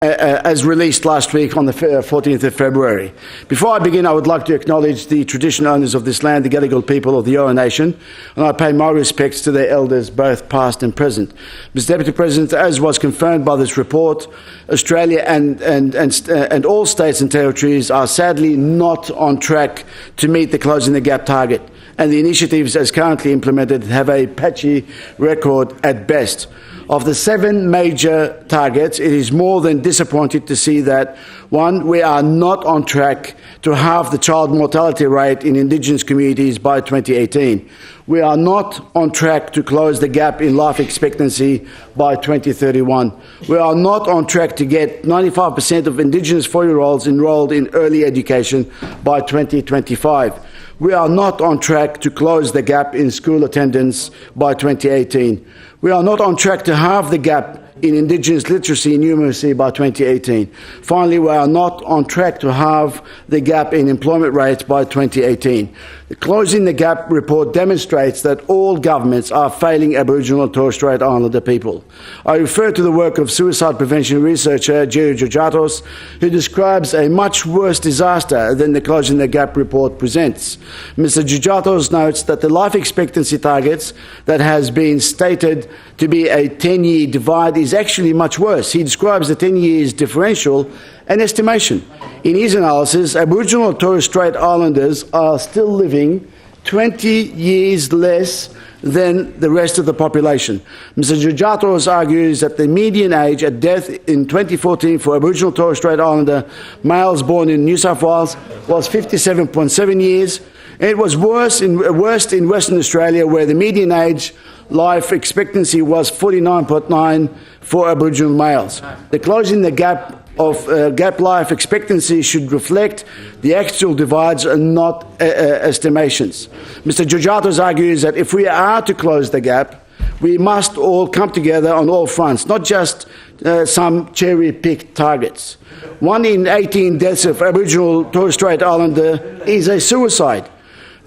as released last week on the 14th of February. Before I begin, I would like to acknowledge the traditional owners of this land, the Gadigal people of the Eora Nation, and I pay my respects to their elders, both past and present. Mr. Deputy President, as was confirmed by this report, Australia and all states and territories are sadly not on track to meet the Closing the Gap target, and the initiatives as currently implemented have a patchy record at best. Of the 7 major targets, it is more than disappointing to see that, 1, we are not on track to halve the child mortality rate in Indigenous communities by 2018. We are not on track to close the gap in life expectancy by 2031. We are not on track to get 95% of Indigenous 4-year-olds enrolled in early education by 2025. We are not on track to close the gap in school attendance by 2018. We are not on track to halve the gap in Indigenous literacy and numeracy by 2018. Finally, we are not on track to halve the gap in employment rates by 2018. The Closing the Gap report demonstrates that all governments are failing Aboriginal and Torres Strait Islander people. I refer to the work of suicide prevention researcher Jerry Georgatos, who describes a much worse disaster than the Closing the Gap report presents. Mr. Georgatos notes that the life expectancy targets that has been stated to be a 10-year divide is actually much worse. He describes the 10 years differential an estimation. In his analysis, Aboriginal and Torres Strait Islanders are still living 20 years less than the rest of the population. Mr. Georgatos argues that the median age at death in 2014 for Aboriginal and Torres Strait Islander males born in New South Wales was 57.7 years. And it was worst in Western Australia, where the median age life expectancy was 49.9 for Aboriginal males. The Closing the Gap of gap life expectancy should reflect the actual divides and not estimations. Mr. Georgatos argues that if we are to close the gap, we must all come together on all fronts, not just some cherry-picked targets. 1 in 18 deaths of Aboriginal Torres Strait Islander is a suicide.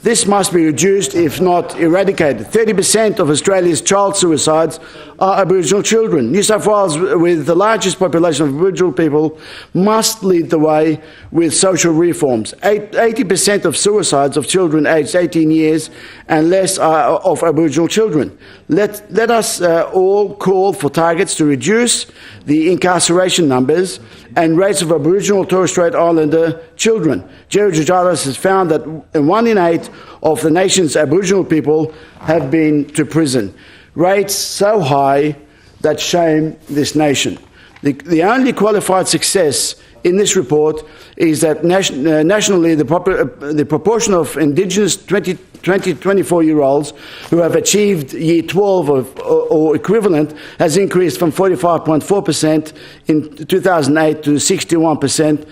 This must be reduced, if not eradicated. 30% of Australia's child suicides are Aboriginal children. New South Wales, with the largest population of Aboriginal people, must lead the way with social reforms. 80% of suicides of children aged 18 years and less are of Aboriginal children. Let us all call for targets to reduce the incarceration numbers and rates of Aboriginal Torres Strait Islander children. Jerry Georgatos has found that 1 in 8 of the nation's Aboriginal people have been to prison. Rates so high that shame this nation. The only qualified success in this report is that nationally the proportion of Indigenous 20 to 24-year-olds who have achieved Year 12 or equivalent has increased from 45.4% in 2008 to 61%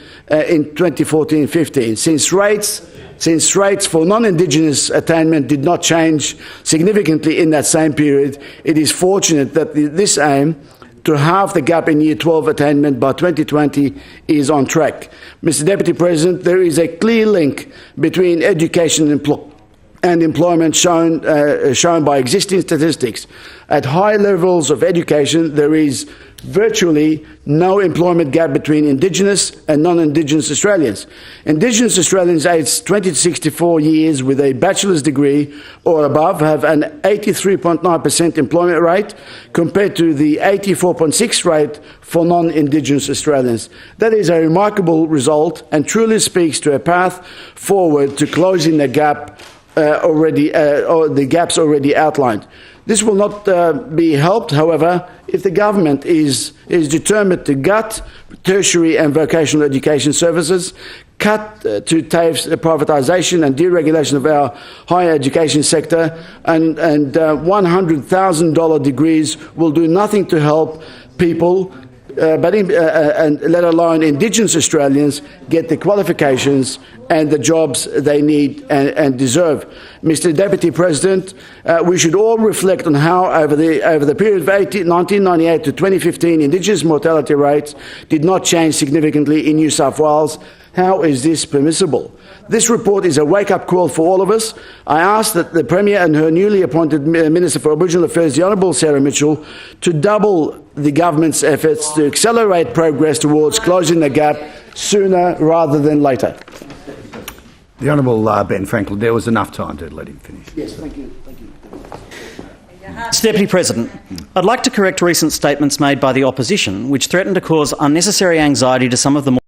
in 2014-15. Since rates for non-Indigenous attainment did not change significantly in that same period, it is fortunate that this aim to halve the gap in Year 12 attainment by 2020 is on track. Mr. Deputy President, there is a clear link between education and employment shown by existing statistics. At high levels of education, there is virtually no employment gap between Indigenous and non-Indigenous Australians. Indigenous Australians aged 20 to 64 years with a bachelor's degree or above have an 83.9% employment rate compared to the 84.6% rate for non-Indigenous Australians. That is a remarkable result and truly speaks to a path forward to closing the gap the gaps already outlined. This will not be helped, however, if the government is determined to gut tertiary and vocational education services, cut to TAFE's privatisation and deregulation of our higher education sector, and $100,000 degrees will do nothing to help people, and let alone Indigenous Australians, get the qualifications and the jobs they need and deserve. Mr. Deputy President, we should all reflect on how over the period of 1998 to 2015, Indigenous mortality rates did not change significantly in New South Wales. How is this permissible? This report is a wake-up call for all of us. I ask that the Premier and her newly appointed Minister for Aboriginal Affairs, the Honourable Sarah Mitchell, to double the government's efforts to accelerate progress towards closing the gap sooner rather than later. The Honourable Ben Franklin, there was enough time to let him finish. Yes, thank you. Thank you. Mr Deputy President, I'd like to correct recent statements made by the opposition which threaten to cause unnecessary anxiety to some of the more